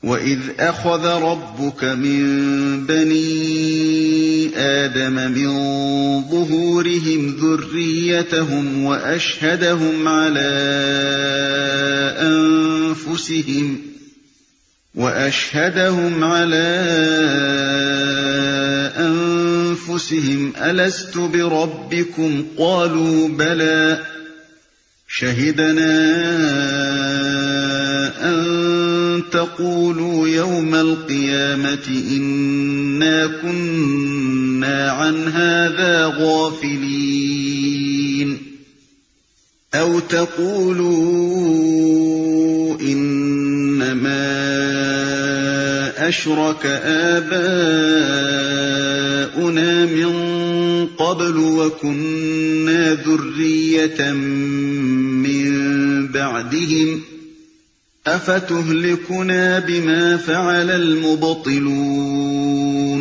وَإِذْ أَخَذَ رَبُّكَ مِن بَنِي آدَمَ مِن ظُهُورِهِمْ ذُرِّيَّتَهُمْ وَأَشْهَدَهُمْ عَلَىٰ أَنفُسِهِمْ أَلَسْتُ بِرَبِّكُمْ قَالُوا بَلَىٰ شَهِدْنَا أَن تَقُولُوا يَوْمَ الْقِيَامَةِ إِنَّا كُنَّا عَنْ هَٰذَا غَافِلِينَ أَوْ تَقُولُوا إِنَّمَا أَشْرَكَ آبَاؤُنَا مِن قَبْلُ وَكُنَّا ذُرِّيَّةً مِّن بَعْدِهِمْ أَفَتُهْلِكُنَا بِمَا فَعَلَ الْمُبْطِلُونَ۔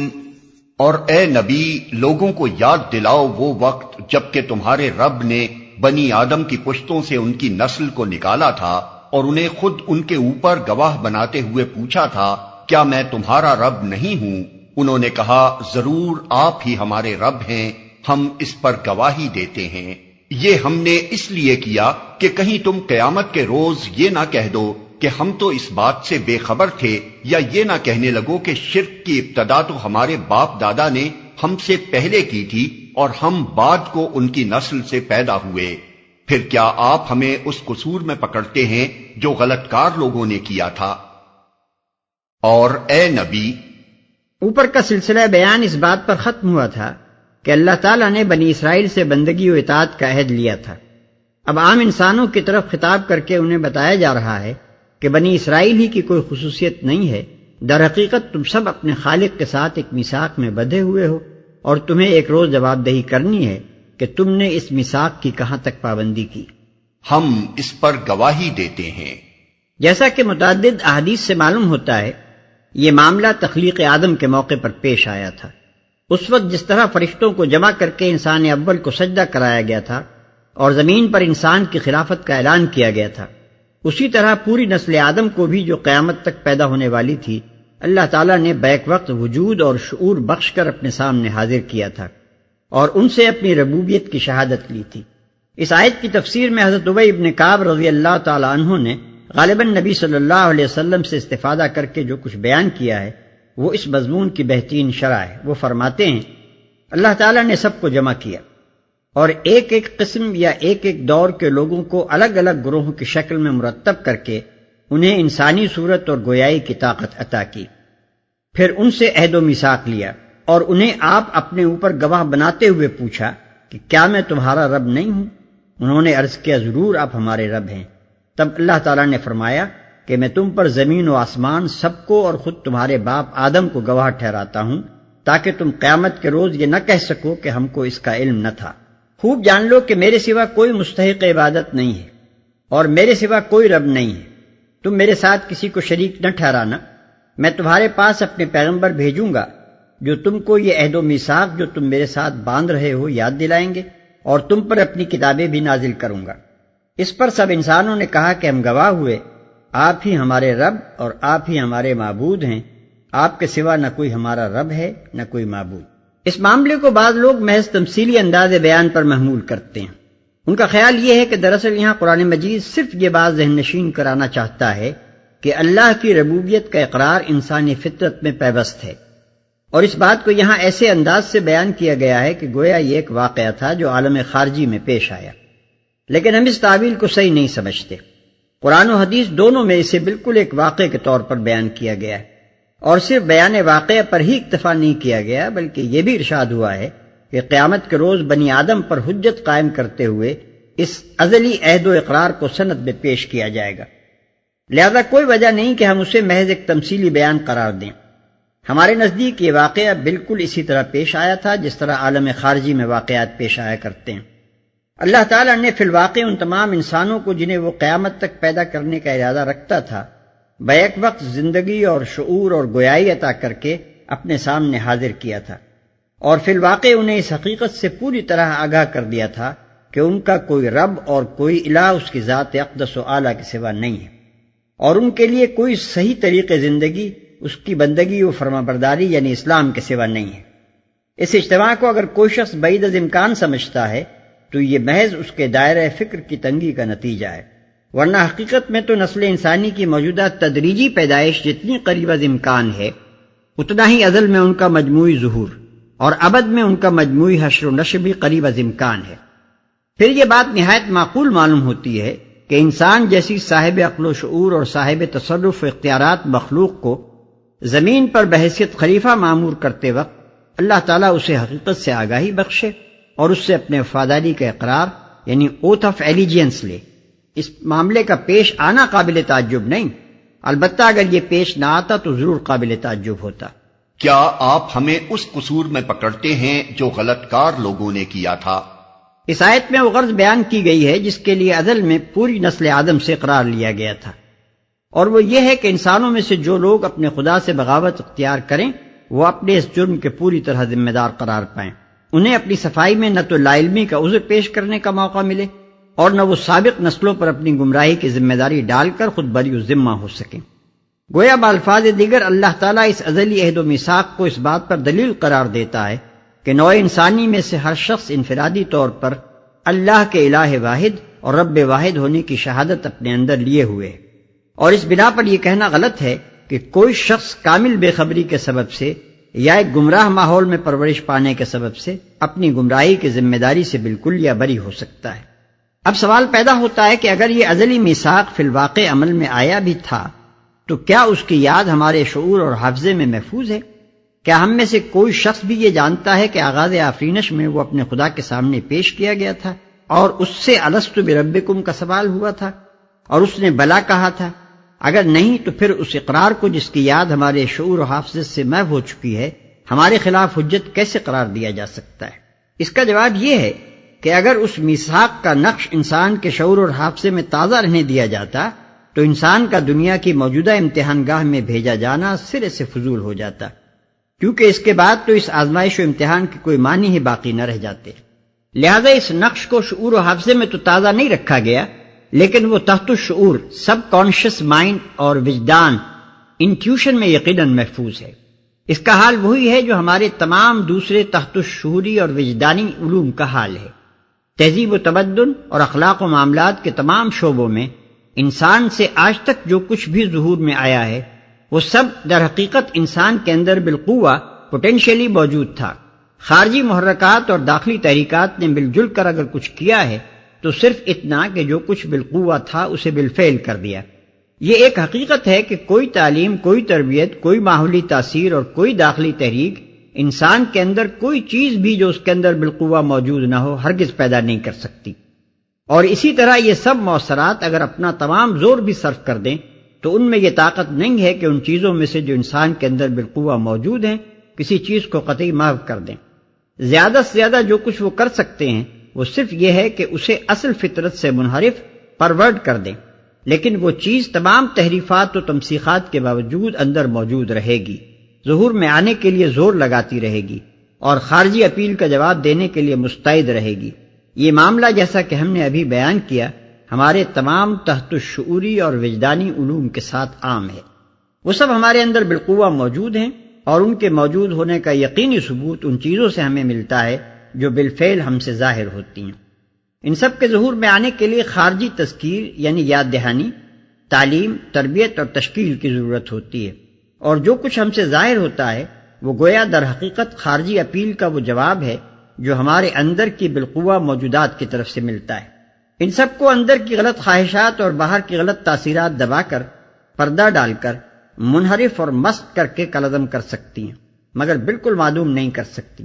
اور اے نبی، لوگوں کو یاد دلاؤ وہ وقت جب کہ تمہارے رب نے بنی آدم کی پشتوں سے ان کی نسل کو نکالا تھا اور انہیں خود ان کے اوپر گواہ بناتے ہوئے پوچھا تھا، کیا میں تمہارا رب نہیں ہوں؟ انہوں نے کہا، ضرور آپ ہی ہمارے رب ہیں، ہم اس پر گواہی دیتے ہیں۔ یہ ہم نے اس لیے کیا کہ کہیں تم قیامت کے روز یہ نہ کہہ دو کہ ہم تو اس بات سے بے خبر تھے، یا یہ نہ کہنے لگو کہ شرک کی ابتدا تو ہمارے باپ دادا نے ہم سے پہلے کی تھی اور ہم بعد کو ان کی نسل سے پیدا ہوئے۔ پھر کیا آپ ہمیں اس قصور میں پکڑتے ہیں جو غلط کار لوگوں نے کیا تھا؟ اور اے نبی، اوپر کا سلسلہ بیان اس بات پر ختم ہوا تھا کہ اللہ تعالیٰ نے بنی اسرائیل سے بندگی و اطاعت کا عہد لیا تھا۔ اب عام انسانوں کی طرف خطاب کر کے انہیں بتایا جا رہا ہے کہ بنی اسرائیل ہی کی کوئی خصوصیت نہیں ہے، در حقیقت تم سب اپنے خالق کے ساتھ ایک میثاق میں بندھے ہوئے ہو، اور تمہیں ایک روز جواب دہی کرنی ہے کہ تم نے اس میثاق کی کہاں تک پابندی کی۔ ہم اس پر گواہی دیتے ہیں۔ جیسا کہ متعدد احادیث سے معلوم ہوتا ہے، یہ معاملہ تخلیق آدم کے موقع پر پیش آیا تھا۔ اس وقت جس طرح فرشتوں کو جمع کر کے انسان اول کو سجدہ کرایا گیا تھا اور زمین پر انسان کی خلافت کا اعلان کیا گیا تھا، اسی طرح پوری نسل آدم کو بھی جو قیامت تک پیدا ہونے والی تھی، اللہ تعالیٰ نے بیک وقت وجود اور شعور بخش کر اپنے سامنے حاضر کیا تھا اور ان سے اپنی ربوبیت کی شہادت لی تھی۔ اس آیت کی تفسیر میں حضرت ابی بن کعب رضی اللہ تعالی عنہ نے غالباً نبی صلی اللہ علیہ وسلم سے استفادہ کر کے جو کچھ بیان کیا ہے وہ اس مضمون کی بہترین شرح ہے۔ وہ فرماتے ہیں، اللہ تعالیٰ نے سب کو جمع کیا اور ایک ایک قسم یا ایک ایک دور کے لوگوں کو الگ الگ گروہوں کی شکل میں مرتب کر کے انہیں انسانی صورت اور گویائی کی طاقت عطا کی، پھر ان سے عہد و میثاق لیا اور انہیں آپ اپنے اوپر گواہ بناتے ہوئے پوچھا کہ کیا میں تمہارا رب نہیں ہوں؟ انہوں نے عرض کیا، ضرور آپ ہمارے رب ہیں۔ تب اللہ تعالیٰ نے فرمایا کہ میں تم پر زمین و آسمان سب کو اور خود تمہارے باپ آدم کو گواہ ٹھہراتا ہوں، تاکہ تم قیامت کے روز یہ نہ کہہ سکو کہ ہم کو اس کا علم نہ تھا۔ خوب جان لو کہ میرے سوا کوئی مستحق عبادت نہیں ہے اور میرے سوا کوئی رب نہیں ہے، تم میرے ساتھ کسی کو شریک نہ ٹھہرانا۔ میں تمہارے پاس اپنے پیغمبر بھیجوں گا جو تم کو یہ عہد و میثاق جو تم میرے ساتھ باندھ رہے ہو یاد دلائیں گے، اور تم پر اپنی کتابیں بھی نازل کروں گا۔ اس پر سب انسانوں نے کہا کہ ہم گواہ ہوئے، آپ ہی ہمارے رب اور آپ ہی ہمارے معبود ہیں، آپ کے سوا نہ کوئی ہمارا رب ہے نہ کوئی معبود۔ اس معاملے کو بعض لوگ محض تمثیلی انداز بیان پر محمول کرتے ہیں۔ ان کا خیال یہ ہے کہ دراصل یہاں قرآن مجید صرف یہ بات ذہن نشین کرانا چاہتا ہے کہ اللہ کی ربوبیت کا اقرار انسانی فطرت میں پیوست ہے، اور اس بات کو یہاں ایسے انداز سے بیان کیا گیا ہے کہ گویا یہ ایک واقعہ تھا جو عالم خارجی میں پیش آیا، لیکن ہم اس تعویل کو صحیح نہیں سمجھتے۔ قرآن و حدیث دونوں میں اسے بالکل ایک واقعے کے طور پر بیان کیا گیا ہے، اور صرف بیان واقعہ پر ہی اکتفا نہیں کیا گیا بلکہ یہ بھی ارشاد ہوا ہے کہ قیامت کے روز بنی آدم پر حجت قائم کرتے ہوئے اس ازلی عہد و اقرار کو سند میں پیش کیا جائے گا، لہذا کوئی وجہ نہیں کہ ہم اسے محض ایک تمثیلی بیان قرار دیں۔ ہمارے نزدیک یہ واقعہ بالکل اسی طرح پیش آیا تھا جس طرح عالم خارجی میں واقعات پیش آیا کرتے ہیں۔ اللہ تعالیٰ نے فی الواقع ان تمام انسانوں کو جنہیں وہ قیامت تک پیدا کرنے کا ارادہ رکھتا تھا بیک وقت زندگی اور شعور اور گویائی عطا کر کے اپنے سامنے حاضر کیا تھا، اور فی الواقع انہیں اس حقیقت سے پوری طرح آگاہ کر دیا تھا کہ ان کا کوئی رب اور کوئی الہ اس کی ذات اقدس و اعلیٰ کے سوا نہیں ہے۔ اور ان کے لیے کوئی صحیح طریقے زندگی اس کی بندگی و فرمانبرداری یعنی اسلام کے سوا نہیں ہے۔ اس اجتماع کو اگر کوئی شخص بعید از امکان سمجھتا ہے تو یہ محض اس کے دائرہ فکر کی تنگی کا نتیجہ ہے، ورنہ حقیقت میں تو نسل انسانی کی موجودہ تدریجی پیدائش جتنی قریب از امکان ہے اتنا ہی ازل میں ان کا مجموعی ظہور اور ابد میں ان کا مجموعی حشر و نشر بھی قریب از امکان ہے۔ پھر یہ بات نہایت معقول معلوم ہوتی ہے کہ انسان جیسی صاحب عقل و شعور اور صاحب تصرف و اختیارات مخلوق کو زمین پر بحیثیت خلیفہ معمور کرتے وقت اللہ تعالیٰ اسے حقیقت سے آگاہی بخشے اور اس سے اپنے وفاداری کا اقرار یعنی اوتھ آف ایلیجینس لے۔ اس معاملے کا پیش آنا قابل تعجب نہیں، البتہ اگر یہ پیش نہ آتا تو ضرور قابل تعجب ہوتا۔ کیا آپ ہمیں اس قصور میں پکڑتے ہیں جو غلط کار لوگوں نے کیا تھا؟ اس آیت میں وہ غرض بیان کی گئی ہے جس کے لیے ازل میں پوری نسل آدم سے اقرار لیا گیا تھا، اور وہ یہ ہے کہ انسانوں میں سے جو لوگ اپنے خدا سے بغاوت اختیار کریں وہ اپنے اس جرم کے پوری طرح ذمہ دار قرار پائیں، انہیں اپنی صفائی میں نہ تو لا علمی کا عذر پیش کرنے کا موقع ملے اور نہ وہ سابق نسلوں پر اپنی گمراہی کی ذمہ داری ڈال کر خود بری الذمہ ہو سکیں۔ گویا بالفاظ دیگر اللہ تعالیٰ اس ازلی عہد و میثاق کو اس بات پر دلیل قرار دیتا ہے کہ نوع انسانی میں سے ہر شخص انفرادی طور پر اللہ کے الہ واحد اور رب واحد ہونے کی شہادت اپنے اندر لیے ہوئے ہے، اور اس بنا پر یہ کہنا غلط ہے کہ کوئی شخص کامل بے خبری کے سبب سے یا ایک گمراہ ماحول میں پرورش پانے کے سبب سے اپنی گمراہی کی ذمہ داری سے بالکل یا بری ہو سکتا ہے۔ اب سوال پیدا ہوتا ہے کہ اگر یہ ازلی میثاق فی الواقع عمل میں آیا بھی تھا تو کیا اس کی یاد ہمارے شعور اور حافظے میں محفوظ ہے؟ کیا ہم میں سے کوئی شخص بھی یہ جانتا ہے کہ آغاز آفرینش میں وہ اپنے خدا کے سامنے پیش کیا گیا تھا اور اس سے الستو بربکم کا سوال ہوا تھا اور اس نے بلا کہا تھا؟ اگر نہیں تو پھر اس اقرار کو جس کی یاد ہمارے شعور و حافظے سے محو ہو چکی ہے ہمارے خلاف حجت کیسے قرار دیا جا سکتا ہے؟ اس کا جواب یہ ہے کہ اگر اس میثاق کا نقش انسان کے شعور اور حافظے میں تازہ رہنے دیا جاتا تو انسان کا دنیا کی موجودہ امتحان گاہ میں بھیجا جانا سرے سے فضول ہو جاتا، کیونکہ اس کے بعد تو اس آزمائش و امتحان کے کوئی معنی ہی باقی نہ رہ جاتے۔ لہذا اس نقش کو شعور و حافظے میں تو تازہ نہیں رکھا گیا، لیکن وہ تحت الشعور سب کانشس مائنڈ اور وجدان انٹیوشن میں یقیناً محفوظ ہے۔ اس کا حال وہی ہے جو ہمارے تمام دوسرے تحت الشعوری اور وجدانی علوم کا حال ہے۔ تہذیب و تمدن اور اخلاق و معاملات کے تمام شعبوں میں انسان سے آج تک جو کچھ بھی ظہور میں آیا ہے وہ سب در حقیقت انسان کے اندر بالقوہ پوٹینشیلی موجود تھا۔ خارجی محرکات اور داخلی تحریکات نے مل جل کر اگر کچھ کیا ہے تو صرف اتنا کہ جو کچھ بالقوہ تھا اسے بالفعل کر دیا۔ یہ ایک حقیقت ہے کہ کوئی تعلیم، کوئی تربیت، کوئی ماحولی تاثیر اور کوئی داخلی تحریک انسان کے اندر کوئی چیز بھی جو اس کے اندر بالقوہ موجود نہ ہو ہرگز پیدا نہیں کر سکتی، اور اسی طرح یہ سب مؤثرات اگر اپنا تمام زور بھی صرف کر دیں تو ان میں یہ طاقت نہیں ہے کہ ان چیزوں میں سے جو انسان کے اندر بالقوہ موجود ہیں کسی چیز کو قطعی محو کر دیں۔ زیادہ سے زیادہ جو کچھ وہ کر سکتے ہیں وہ صرف یہ ہے کہ اسے اصل فطرت سے منحرف پرورڈ کر دیں، لیکن وہ چیز تمام تحریفات و تمسیخات کے باوجود اندر موجود رہے گی، ظہور میں آنے کے لیے زور لگاتی رہے گی اور خارجی اپیل کا جواب دینے کے لیے مستعد رہے گی۔ یہ معاملہ جیسا کہ ہم نے ابھی بیان کیا ہمارے تمام تحت الشعوری اور وجدانی علوم کے ساتھ عام ہے۔ وہ سب ہمارے اندر بالقوہ موجود ہیں اور ان کے موجود ہونے کا یقینی ثبوت ان چیزوں سے ہمیں ملتا ہے جو بالفعل ہم سے ظاہر ہوتی ہیں۔ ان سب کے ظہور میں آنے کے لیے خارجی تذکیر یعنی یاد دہانی، تعلیم، تربیت اور تشکیل کی ضرورت ہوتی ہے، اور جو کچھ ہم سے ظاہر ہوتا ہے وہ گویا در حقیقت خارجی اپیل کا وہ جواب ہے جو ہمارے اندر کی بالقوہ موجودات کی طرف سے ملتا ہے۔ ان سب کو اندر کی غلط خواہشات اور باہر کی غلط تاثیرات دبا کر، پردہ ڈال کر، منحرف اور مست کر کے کالعدم کر سکتی ہیں، مگر بالکل معدوم نہیں کر سکتی،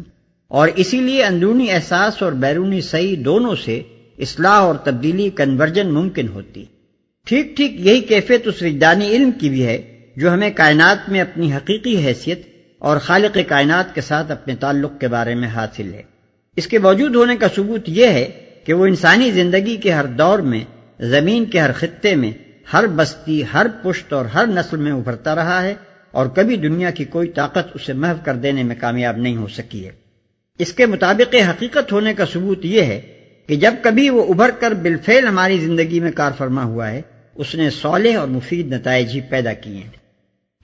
اور اسی لیے اندرونی احساس اور بیرونی سعی دونوں سے اصلاح اور تبدیلی کنورجن ممکن ہوتی۔ ٹھیک ٹھیک یہی کیفیت اس وجدانی علم کی بھی ہے جو ہمیں کائنات میں اپنی حقیقی حیثیت اور خالق کائنات کے ساتھ اپنے تعلق کے بارے میں حاصل ہے۔ اس کے موجود ہونے کا ثبوت یہ ہے کہ وہ انسانی زندگی کے ہر دور میں، زمین کے ہر خطے میں، ہر بستی، ہر پشت اور ہر نسل میں ابھرتا رہا ہے، اور کبھی دنیا کی کوئی طاقت اسے محو کر دینے میں کامیاب نہیں ہو سکی ہے۔ اس کے مطابق حقیقت ہونے کا ثبوت یہ ہے کہ جب کبھی وہ ابھر کر بالفعل ہماری زندگی میں کار فرما ہوا ہے اس نے صالح اور مفید نتائج ہی پیدا کیے ہیں۔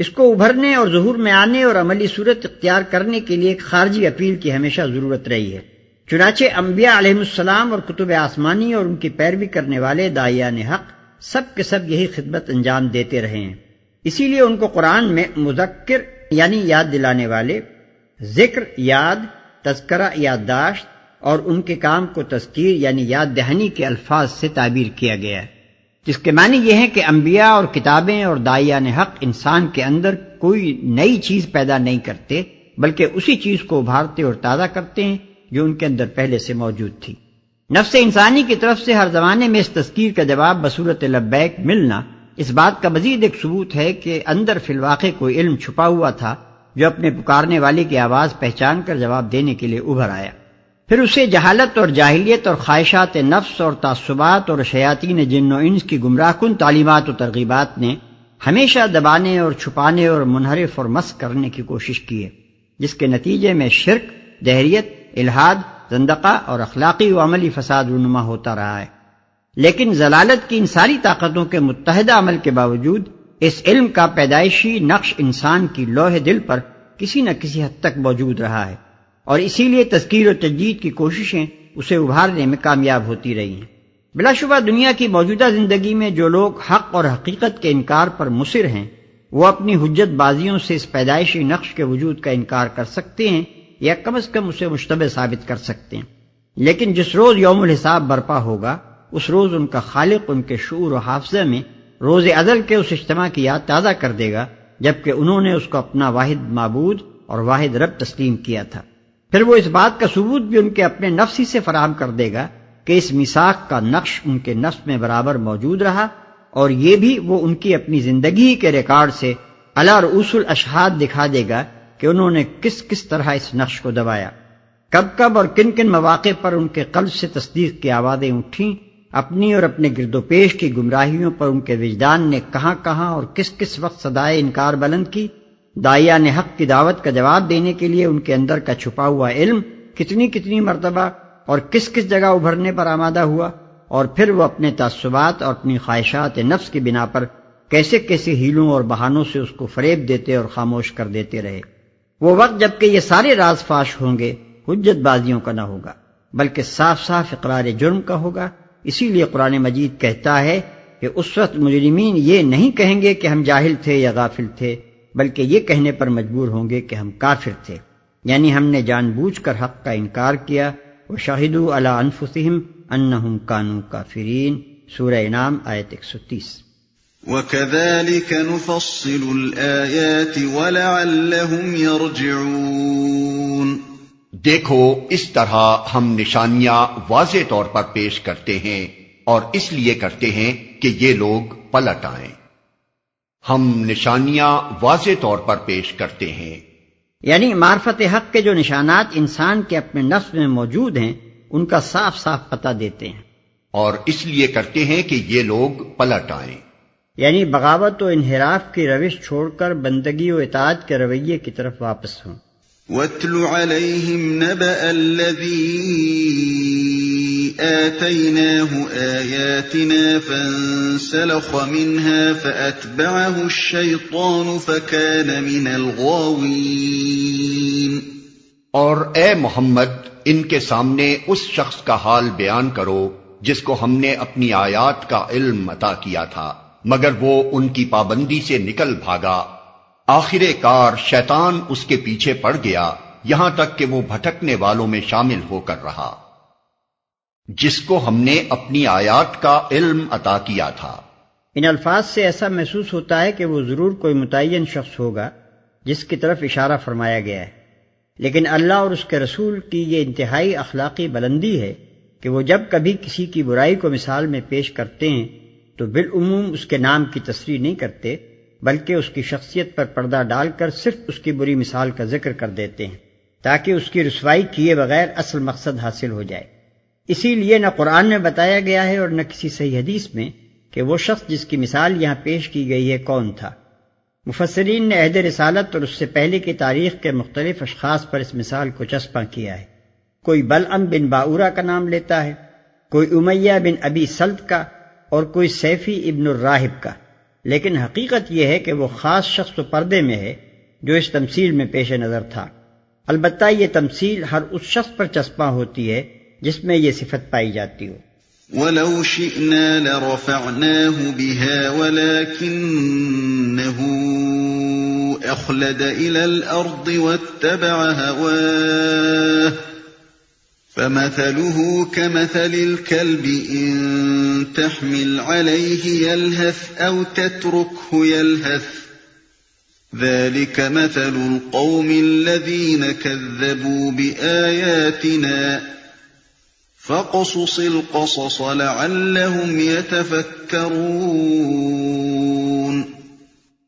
اس کو ابھرنے اور ظہور میں آنے اور عملی صورت اختیار کرنے کے لیے ایک خارجی اپیل کی ہمیشہ ضرورت رہی ہے۔ چنانچہ انبیاء علیہ السلام اور کتب آسمانی اور ان کی پیروی کرنے والے داعیان حق سب کے سب یہی خدمت انجام دیتے رہے ہیں۔ اسی لیے ان کو قرآن میں مذکر یعنی یاد دلانے والے، ذکر یاد، تذکرہ یادداشت، اور ان کے کام کو تذکیر یعنی یاد دہانی کے الفاظ سے تعبیر کیا گیا ہے، جس کے معنی یہ ہے کہ انبیاء اور کتابیں اور داعیان حق انسان کے اندر کوئی نئی چیز پیدا نہیں کرتے، بلکہ اسی چیز کو ابھارتے اور تازہ کرتے ہیں جو ان کے اندر پہلے سے موجود تھی۔ نفس انسانی کی طرف سے ہر زمانے میں اس تذکیر کا جواب بصورت لبیک ملنا اس بات کا مزید ایک ثبوت ہے کہ اندر فی الواقع کوئی علم چھپا ہوا تھا جو اپنے پکارنے والے کی آواز پہچان کر جواب دینے کے لیے ابھر آیا۔ پھر اسے جہالت اور جاہلیت اور خواہشات نفس اور تعصبات اور شیاطین جن و انس کی گمراہ کن تعلیمات و ترغیبات نے ہمیشہ دبانے اور چھپانے اور منحرف اور مسخ کرنے کی کوشش کی ہے، جس کے نتیجے میں شرک، دہریت، الحاد، زندقہ اور اخلاقی و عملی فساد رونما ہوتا رہا ہے۔ لیکن ضلالت کی ان ساری طاقتوں کے متحدہ عمل کے باوجود اس علم کا پیدائشی نقش انسان کی لوح دل پر کسی نہ کسی حد تک موجود رہا ہے، اور اسی لیے تذکیر و تجدید کی کوششیں اسے ابھارنے میں کامیاب ہوتی رہی ہیں۔ بلا شبہ دنیا کی موجودہ زندگی میں جو لوگ حق اور حقیقت کے انکار پر مصر ہیں، وہ اپنی حجت بازیوں سے اس پیدائشی نقش کے وجود کا انکار کر سکتے ہیں یا کم از کم اسے مشتبہ ثابت کر سکتے ہیں، لیکن جس روز یوم الحساب برپا ہوگا اس روز ان کا خالق ان کے شعور و حافظہ میں روز ازل کے اس اجتماع کی یاد تازہ کر دے گا جبکہ انہوں نے اس کو اپنا واحد معبود اور واحد رب تسلیم کیا تھا۔ پھر وہ اس بات کا ثبوت بھی ان کے اپنے نفس ہی سے فراہم کر دے گا کہ اس میثاق کا نقش ان کے نفس میں برابر موجود رہا، اور یہ بھی وہ ان کی اپنی زندگی کے ریکارڈ سے علی رؤوس الاشہاد دکھا دے گا کہ انہوں نے کس کس طرح اس نقش کو دبایا، کب کب اور کن کن مواقع پر ان کے قلب سے تصدیق کی آوازیں اٹھیں، اپنی اور اپنے گرد و پیش کی گمراہیوں پر ان کے وجدان نے کہاں کہاں اور کس کس وقت صدائے انکار بلند کی، داعیان حق کی دعوت کا جواب دینے کے لیے ان کے اندر کا چھپا ہوا علم کتنی کتنی مرتبہ اور کس کس جگہ ابھرنے پر آمادہ ہوا، اور پھر وہ اپنے تعصبات اور اپنی خواہشات نفس کی بنا پر کیسے کیسے ہیلوں اور بہانوں سے اس کو فریب دیتے اور خاموش کر دیتے رہے۔ وہ وقت جب کہ یہ سارے راز فاش ہوں گے حجت بازیوں کا نہ ہوگا بلکہ صاف صاف اقرار جرم کا ہوگا۔ اسی لیے قرآن مجید کہتا ہے کہ اس وقت مجرمین یہ نہیں کہیں گے کہ ہم جاہل تھے یا غافل تھے، بلکہ یہ کہنے پر مجبور ہوں گے کہ ہم کافر تھے، یعنی ہم نے جان بوجھ کر حق کا انکار کیا۔ وَشَهِدُوا عَلَىٰ أَنفُسِهِمْ أَنَّهُمْ كَانُوا كَافِرِينَ، سورہ انعام آیت 130۔ وَكَذَلِكَ نُفَصِّلُ الْآيَاتِ وَلَعَلَّهُمْ يَرْجِعُونَ۔ دیکھو اس طرح ہم نشانیاں واضح طور پر پیش کرتے ہیں، اور اس لیے کرتے ہیں کہ یہ لوگ پلٹ آئیں۔ ہم نشانیاں واضح طور پر پیش کرتے ہیں، یعنی معرفت حق کے جو نشانات انسان کے اپنے نفس میں موجود ہیں ان کا صاف صاف پتہ دیتے ہیں، اور اس لیے کرتے ہیں کہ یہ لوگ پلٹ آئیں، یعنی بغاوت و انحراف کی روش چھوڑ کر بندگی و اطاعت کے رویے کی طرف واپس ہوں۔ وَاتْلُ عَلَيْهِمْ نَبَأَ الَّذِي آتَيْنَاهُ آيَاتِنَا فَانسَلَخَ مِنْهَا فَأَتْبَعَهُ الشَّيْطَانُ فَكَانَ مِنَ الْغَاوِينَ۔ اور اے محمد ان کے سامنے اس شخص کا حال بیان کرو جس کو ہم نے اپنی آیات کا علم عطا کیا تھا، مگر وہ ان کی پابندی سے نکل بھاگا، آخر کار شیطان اس کے پیچھے پڑ گیا، یہاں تک کہ وہ بھٹکنے والوں میں شامل ہو کر رہا، جس کو ہم نے اپنی آیات کا علم عطا کیا تھا۔ ان الفاظ سے ایسا محسوس ہوتا ہے کہ وہ ضرور کوئی متعین شخص ہوگا جس کی طرف اشارہ فرمایا گیا ہے، لیکن اللہ اور اس کے رسول کی یہ انتہائی اخلاقی بلندی ہے کہ وہ جب کبھی کسی کی برائی کو مثال میں پیش کرتے ہیں تو بالعموم اس کے نام کی تصریح نہیں کرتے، بلکہ اس کی شخصیت پر پردہ ڈال کر صرف اس کی بری مثال کا ذکر کر دیتے ہیں تاکہ اس کی رسوائی کیے بغیر اصل مقصد حاصل ہو جائے۔ اسی لیے نہ قرآن میں بتایا گیا ہے اور نہ کسی صحیح حدیث میں کہ وہ شخص جس کی مثال یہاں پیش کی گئی ہے کون تھا۔ مفسرین نے عہد رسالت اور اس سے پہلے کی تاریخ کے مختلف اشخاص پر اس مثال کو چسپاں کیا ہے۔ کوئی بلعم بن باورا کا نام لیتا ہے، کوئی امیہ بن ابی سلط کا، اور کوئی سیفی ابن الراہب کا، لیکن حقیقت یہ ہے کہ وہ خاص شخص و پردے میں ہے جو اس تمثیل میں پیش نظر تھا۔ البتہ یہ تمثیل ہر اس شخص پر چسپاں ہوتی ہے جس میں یہ صفت پائی جاتی ہو۔ وَلَوْ شِئْنَا لَرَفَعْنَاهُ بِهَا وَلَكِنَّهُ أَخْلَدَ إِلَى الْأَرْضِ وَاتَّبَعَ هَوَاهُ فَمَثَلُهُ كَمَثَلِ الْكَلْبِ إِن تَحْمِلْ عَلَيْهِ يَلْهَثْ أَوْ تَتْرُكْهُ يَلْهَث ذَلِكَ مَثَلُ الْقَوْمِ الَّذِينَ كَذَّبُوا بِآيَاتِنَا فَاقْصُصِ الْقَصَصَ لَعَلَّهُمْ يَتَفَكَّرُونَ۔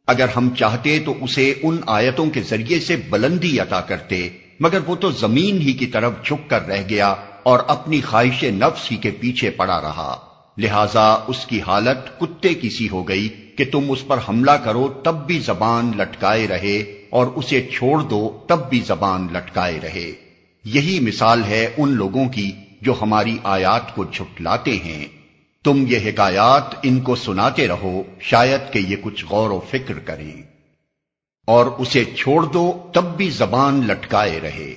اگر ہم چاہتے تو اسے ان آیتوں کے ذریعے سے بلندی عطا کرتے، مگر وہ تو زمین ہی کی طرف جھک کر رہ گیا اور اپنی خواہش نفس ہی کے پیچھے پڑا رہا، لہذا اس کی حالت کتے کی سی ہو گئی کہ تم اس پر حملہ کرو تب بھی زبان لٹکائے رہے اور اسے چھوڑ دو تب بھی زبان لٹکائے رہے۔ یہی مثال ہے ان لوگوں کی جو ہماری آیات کو جھٹلاتے ہیں۔ تم یہ حکایات ان کو سناتے رہو، شاید کہ یہ کچھ غور و فکر کریں، اور اسے چھوڑ دو تب بھی زبان لٹکائے رہے۔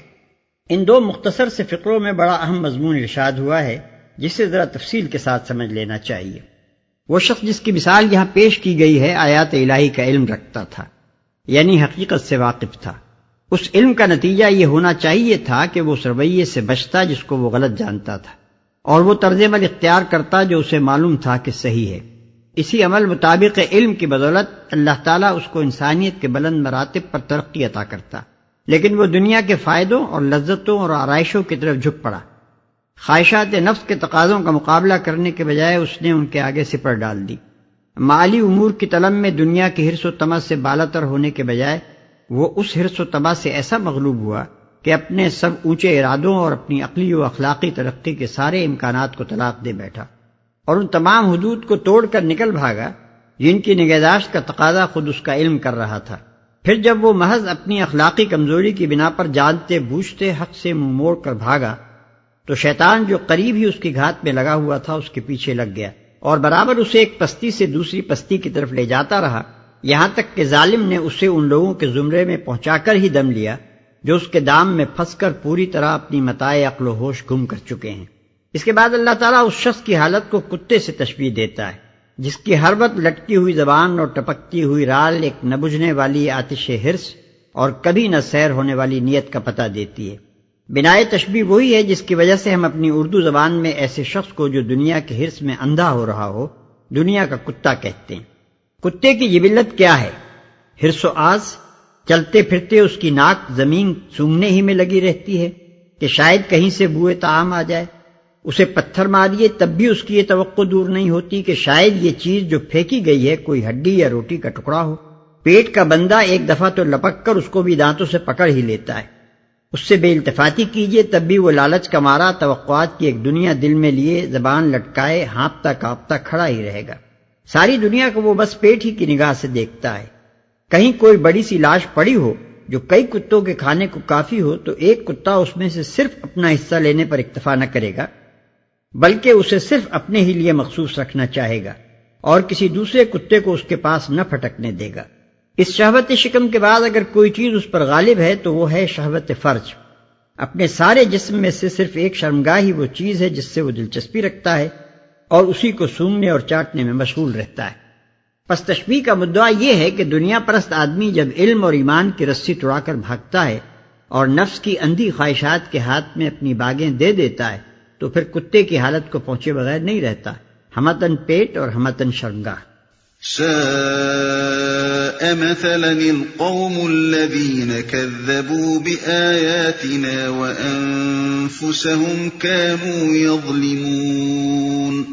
ان دو مختصر سے فقروں میں بڑا اہم مضمون ارشاد ہوا ہے جسے ذرا تفصیل کے ساتھ سمجھ لینا چاہیے۔ وہ شخص جس کی مثال یہاں پیش کی گئی ہے آیات الہی کا علم رکھتا تھا، یعنی حقیقت سے واقف تھا۔ اس علم کا نتیجہ یہ ہونا چاہیے تھا کہ وہ اس رویے سے بچتا جس کو وہ غلط جانتا تھا، اور وہ طرز عمل اختیار کرتا جو اسے معلوم تھا کہ صحیح ہے۔ اسی عمل مطابق علم کی بدولت اللہ تعالیٰ اس کو انسانیت کے بلند مراتب پر ترقی عطا کرتا، لیکن وہ دنیا کے فائدوں اور لذتوں اور آرائشوں کی طرف جھک پڑا۔ خواہشات نفس کے تقاضوں کا مقابلہ کرنے کے بجائے اس نے ان کے آگے سپر ڈال دی۔ مالی امور کی طلب میں دنیا کے حرص و طمع سے بالاتر ہونے کے بجائے وہ اس حرص و طمع سے ایسا مغلوب ہوا کہ اپنے سب اونچے ارادوں اور اپنی عقلی و اخلاقی ترقی کے سارے امکانات کو طلاق دے بیٹھا، اور ان تمام حدود کو توڑ کر نکل بھاگا جن کی نگہداشت کا تقاضا خود اس کا علم کر رہا تھا۔ پھر جب وہ محض اپنی اخلاقی کمزوری کی بنا پر جانتے بوجھتے حق سے منہ موڑ کر بھاگا تو شیطان جو قریب ہی اس کی گھات میں لگا ہوا تھا اس کے پیچھے لگ گیا اور برابر اسے ایک پستی سے دوسری پستی کی طرف لے جاتا رہا، یہاں تک کہ ظالم نے اسے ان لوگوں کے زمرے میں پہنچا کر ہی دم لیا جو اس کے دام میں پھنس کر پوری طرح اپنی متاع عقل و ہوش گم کر چکے ہیں۔ اس کے بعد اللہ تعالیٰ اس شخص کی حالت کو کتے سے تشبیہ دیتا ہے جس کی ہر وقت لٹکی ہوئی زبان اور ٹپکتی ہوئی رال ایک نہ بجھنے والی آتش حرص اور کبھی نہ سیر ہونے والی نیت کا پتہ دیتی ہے۔ بنائے تشبیہ وہی ہے جس کی وجہ سے ہم اپنی اردو زبان میں ایسے شخص کو جو دنیا کے حرص میں اندھا ہو رہا ہو دنیا کا کتا کہتے ہیں۔ کتے کی جبلت کیا ہے؟ حرص و آز، چلتے پھرتے اس کی ناک زمین سونگھنے ہی میں لگی رہتی ہے کہ شاید کہیں سے بوئے طعام آ جائے۔ اسے پتھر ماریے تب بھی اس کی یہ توقع دور نہیں ہوتی کہ شاید یہ چیز جو پھینکی گئی ہے کوئی ہڈی یا روٹی کا ٹکڑا ہو۔ پیٹ کا بندہ ایک دفعہ تو لپک کر اس کو بھی دانتوں سے پکڑ ہی لیتا ہے، اس سے بے التفاتی کیجیے تب بھی وہ لالچ کا مارا توقعات کی ایک دنیا دل میں لیے زبان لٹکائے ہانپتا کانپتا کھڑا ہی رہے گا۔ ساری دنیا کو وہ بس پیٹ ہی کی نگاہ سے دیکھتا ہے۔ کہیں کوئی بڑی سی لاش پڑی ہو جو کئی کتوں کے کھانے کو کافی ہو تو ایک کتا اس میں سے صرف اپنا حصہ لینے پر اکتفا نہ کرے گا بلکہ اسے صرف اپنے ہی لیے مخصوص رکھنا چاہے گا اور کسی دوسرے کتے کو اس کے پاس نہ پھٹکنے دے گا۔ اس شہوت شکم کے بعد اگر کوئی چیز اس پر غالب ہے تو وہ ہے شہوت فرج۔ اپنے سارے جسم میں سے صرف ایک شرمگاہ ہی وہ چیز ہے جس سے وہ دلچسپی رکھتا ہے اور اسی کو سونگھنے اور چاٹنے میں مشغول رہتا ہے۔ پس تشبیہ کا مدعا یہ ہے کہ دنیا پرست آدمی جب علم اور ایمان کی رسی توڑا کر بھاگتا ہے اور نفس کی اندھی خواہشات کے ہاتھ میں اپنی باغیں دے دیتا ہے تو پھر کتے کی حالت کو پہنچے بغیر نہیں رہتا، ہمتن پیٹ اور ہمتن شرمگاہ۔ ساء مثلا القوم الذين كذبوا بآياتنا وأنفسهم كانوا يظلمون۔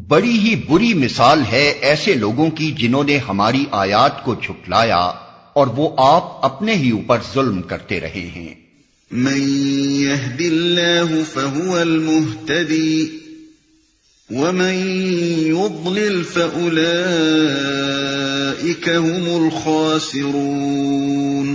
بڑی ہی بری مثال ہے ایسے لوگوں کی جنہوں نے ہماری آیات کو جھٹلایا اور وہ آپ اپنے ہی اوپر ظلم کرتے رہے ہیں۔ من يهد الله فهو المهتدي ومن يضلل فأولئك هم الخاسرون۔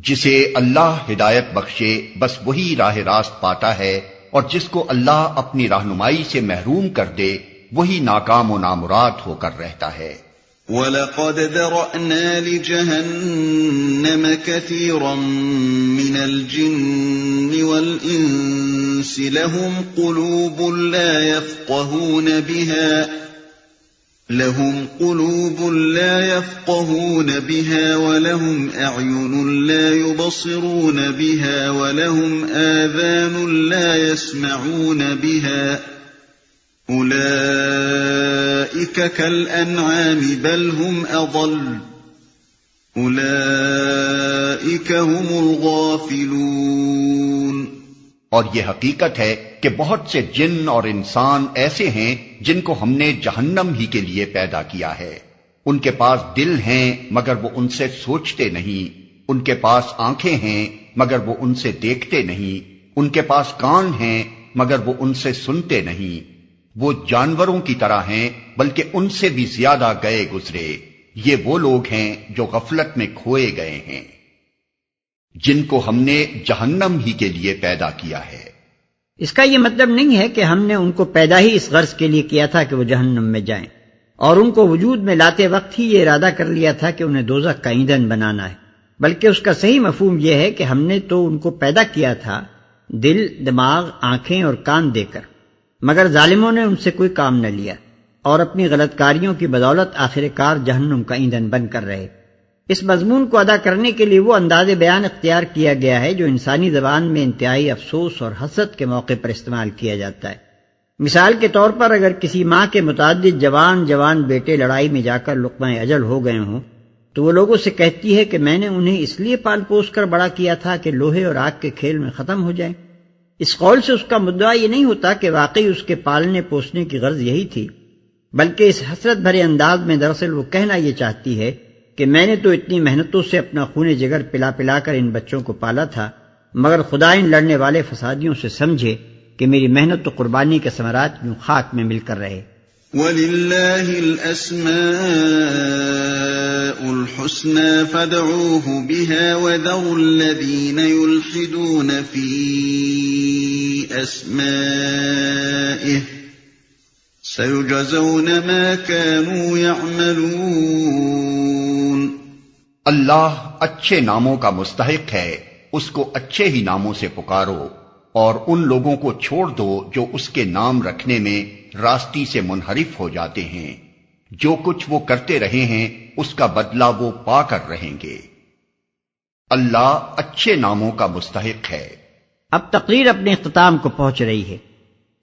جسے اللہ ہدایت بخشے بس وہی راہ راست پاتا ہے، اور جس کو اللہ اپنی رہنمائی سے محروم کر دے وہی ناکام و نامراد ہو کر رہتا ہے۔ وَلَقَدْ ذَرَأْنَا لِجَهَنَّمَ كَثِيرًا مِنَ الْجِنِّ وَالْإِنسِ لَهُمْ قُلُوبٌ لَا يَفْقَهُونَ بِهَا وَلَهُمْ أَعْيُنٌ لَا يُبْصِرُونَ بِهَا وَلَهُمْ آذَانٌ لَا يَسْمَعُونَ بِهَا أُولَئِكَ كَالْأَنْعَامِ بَلْ هُمْ أَضَلُّ أُولَئِكَ هُمُ الْغَافِلُونَ۔ اور یہ حقیقت ہے کہ بہت سے جن اور انسان ایسے ہیں جن کو ہم نے جہنم ہی کے لیے پیدا کیا ہے۔ ان کے پاس دل ہیں مگر وہ ان سے سوچتے نہیں، ان کے پاس آنکھیں ہیں مگر وہ ان سے دیکھتے نہیں، ان کے پاس کان ہیں مگر وہ ان سے سنتے نہیں۔ وہ جانوروں کی طرح ہیں بلکہ ان سے بھی زیادہ گئے گزرے۔ یہ وہ لوگ ہیں جو غفلت میں کھوئے گئے ہیں، جن کو ہم نے جہنم ہی کے لیے پیدا کیا ہے۔ اس کا یہ مطلب نہیں ہے کہ ہم نے ان کو پیدا ہی اس غرض کے لیے کیا تھا کہ وہ جہنم میں جائیں، اور ان کو وجود میں لاتے وقت ہی یہ ارادہ کر لیا تھا کہ انہیں دوزخ کا ایندھن بنانا ہے، بلکہ اس کا صحیح مفہوم یہ ہے کہ ہم نے تو ان کو پیدا کیا تھا دل، دماغ، آنکھیں اور کان دے کر، مگر ظالموں نے ان سے کوئی کام نہ لیا اور اپنی غلط کاریوں کی بدولت آخر کار جہنم کا ایندھن بن کر رہے۔ اس مضمون کو ادا کرنے کے لیے وہ انداز بیان اختیار کیا گیا ہے جو انسانی زبان میں انتہائی افسوس اور حسرت کے موقع پر استعمال کیا جاتا ہے۔ مثال کے طور پر اگر کسی ماں کے متعدد جوان بیٹے لڑائی میں جا کر لقمہ اجل ہو گئے ہوں تو وہ لوگوں سے کہتی ہے کہ میں نے انہیں اس لیے پال پوس کر بڑا کیا تھا کہ لوہے اور آگ کے کھیل میں ختم ہو جائیں۔ اس قول سے اس کا مدعا یہ نہیں ہوتا کہ واقعی اس کے پالنے پوسنے کی غرض یہی تھی، بلکہ اس حسرت بھرے انداز میں دراصل وہ کہنا یہ چاہتی ہے کہ میں نے تو اتنی محنتوں سے اپنا خون جگر پلا پلا کر ان بچوں کو پالا تھا، مگر خدا ان لڑنے والے فسادیوں سے سمجھے کہ میری محنت و قربانی کے ثمرات یوں خاک میں مل کر رہے۔ وَلِلَّهِ الْأَسْمَاءُ الْحُسْنَى فَادْعُوهُ بِهَا وَذَرُوا الَّذِينَ يُلْحِدُونَ فِي أَسْمَائِهِ سَيُجْزَوْنَ مَا كَانُوا يَعْمَلُونَ۔ اللہ اچھے ناموں کا مستحق ہے، اس کو اچھے ہی ناموں سے پکارو، اور ان لوگوں کو چھوڑ دو جو اس کے نام رکھنے میں راستی سے منحرف ہو جاتے ہیں۔ جو کچھ وہ کرتے رہے ہیں اس کا بدلہ وہ پا کر رہیں گے۔ اللہ اچھے ناموں کا مستحق ہے۔ اب تقریر اپنے اختتام کو پہنچ رہی ہے،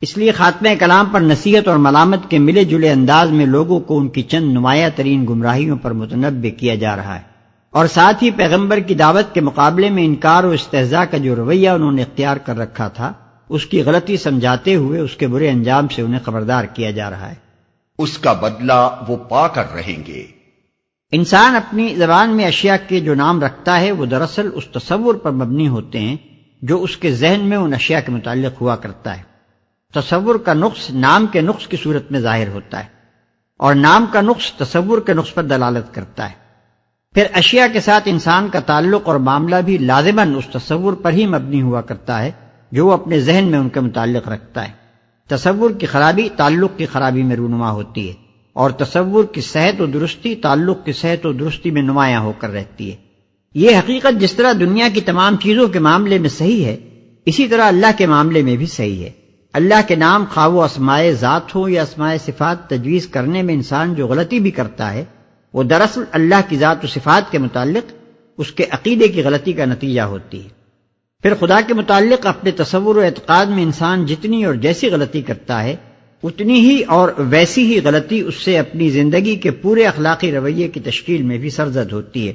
اس لیے خاتمہ کلام پر نصیحت اور ملامت کے ملے جلے انداز میں لوگوں کو ان کی چند نمایاں ترین گمراہیوں پر متنبہ کیا جا رہا ہے، اور ساتھ ہی پیغمبر کی دعوت کے مقابلے میں انکار و استہزاء کا جو رویہ انہوں نے اختیار کر رکھا تھا اس کی غلطی سمجھاتے ہوئے اس کے برے انجام سے انہیں خبردار کیا جا رہا ہے۔ اس کا بدلہ وہ پا کر رہیں گے۔ انسان اپنی زبان میں اشیاء کے جو نام رکھتا ہے وہ دراصل اس تصور پر مبنی ہوتے ہیں جو اس کے ذہن میں ان اشیاء کے متعلق ہوا کرتا ہے۔ تصور کا نقص نام کے نقص کی صورت میں ظاہر ہوتا ہے، اور نام کا نقص تصور کے نقص پر دلالت کرتا ہے۔ پھر اشیاء کے ساتھ انسان کا تعلق اور معاملہ بھی لازماً اس تصور پر ہی مبنی ہوا کرتا ہے جو وہ اپنے ذہن میں ان کے متعلق رکھتا ہے۔ تصور کی خرابی تعلق کی خرابی میں رونما ہوتی ہے، اور تصور کی صحت و درستی تعلق کی صحت و درستی میں نمایاں ہو کر رہتی ہے۔ یہ حقیقت جس طرح دنیا کی تمام چیزوں کے معاملے میں صحیح ہے، اسی طرح اللہ کے معاملے میں بھی صحیح ہے۔ اللہ کے نام خواہ وہ اسماء ذات ہو یا اسماء صفات تجویز کرنے میں انسان جو غلطی بھی کرتا ہے وہ دراصل اللہ کی ذات و صفات کے متعلق اس کے عقیدے کی غلطی کا نتیجہ ہوتی ہے۔ پھر خدا کے متعلق اپنے تصور و اعتقاد میں انسان جتنی اور جیسی غلطی کرتا ہے اتنی ہی اور ویسی ہی غلطی اس سے اپنی زندگی کے پورے اخلاقی رویے کی تشکیل میں بھی سرزد ہوتی ہے،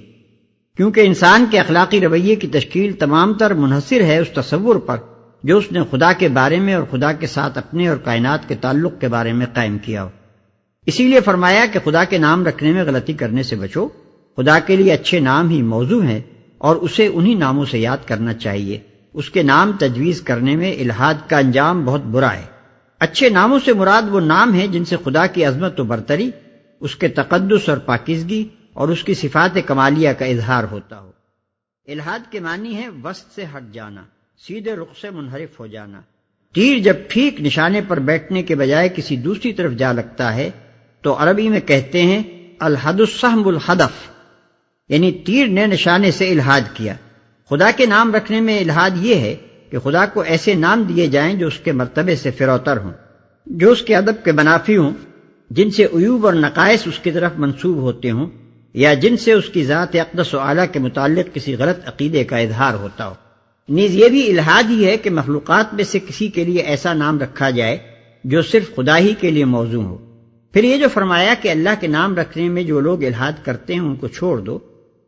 کیونکہ انسان کے اخلاقی رویے کی تشکیل تمام تر منحصر ہے اس تصور پر جو اس نے خدا کے بارے میں اور خدا کے ساتھ اپنے اور کائنات کے تعلق کے بارے میں قائم کیا ہو۔ اسی لیے فرمایا کہ خدا کے نام رکھنے میں غلطی کرنے سے بچو، خدا کے لیے اچھے نام ہی موضوع ہیں اور اسے انہی ناموں سے یاد کرنا چاہیے۔ اس کے نام تجویز کرنے میں الحاد کا انجام بہت برا ہے۔ اچھے ناموں سے مراد وہ نام ہیں جن سے خدا کی عظمت و برتری، اس کے تقدس اور پاکیزگی اور اس کی صفات کمالیہ کا اظہار ہوتا ہو۔ الحاد کے معنی ہے وسط سے ہٹ جانا، سیدھے رخ سے منحرف ہو جانا، تیر جب ٹھیک نشانے پر بیٹھنے کے بجائے کسی دوسری طرف جا لگتا ہے تو عربی میں کہتے ہیں الحد السہم الحدف، یعنی تیر نے نشانے سے الحاد کیا۔ خدا کے نام رکھنے میں الحاد یہ ہے کہ خدا کو ایسے نام دیے جائیں جو اس کے مرتبے سے فروتر ہوں، جو اس کے ادب کے منافی ہوں، جن سے عیوب اور نقائص اس کی طرف منسوب ہوتے ہوں، یا جن سے اس کی ذات اقدس و اعلیٰ کے متعلق کسی غلط عقیدے کا اظہار ہوتا ہو۔ نیز یہ بھی الحاد ہی ہے کہ مخلوقات میں سے کسی کے لیے ایسا نام رکھا جائے جو صرف خدا ہی کے لیے موزوں ہو۔ پھر یہ جو فرمایا کہ اللہ کے نام رکھنے میں جو لوگ الحاد کرتے ہیں ان کو چھوڑ دو،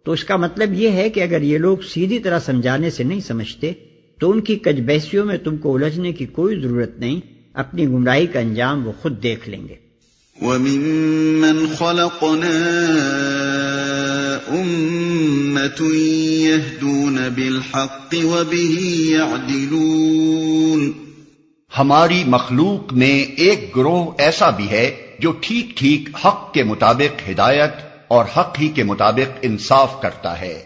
تو اس کا مطلب یہ ہے کہ اگر یہ لوگ سیدھی طرح سمجھانے سے نہیں سمجھتے تو ان کی کج بحثیوں میں تم کو الجھنے کی کوئی ضرورت نہیں، اپنی گمراہی کا انجام وہ خود دیکھ لیں گے۔ وَمِمَّنْ خَلَقْنَا أُمَّةٌ يَهْدُونَ بِالْحَقِّ وَبِهِ يَعْدِلُونَ، ہماری مخلوق میں ایک گروہ ایسا بھی ہے جو ٹھیک ٹھیک حق کے مطابق ہدایت اور حق ہی کے مطابق انصاف کرتا ہے۔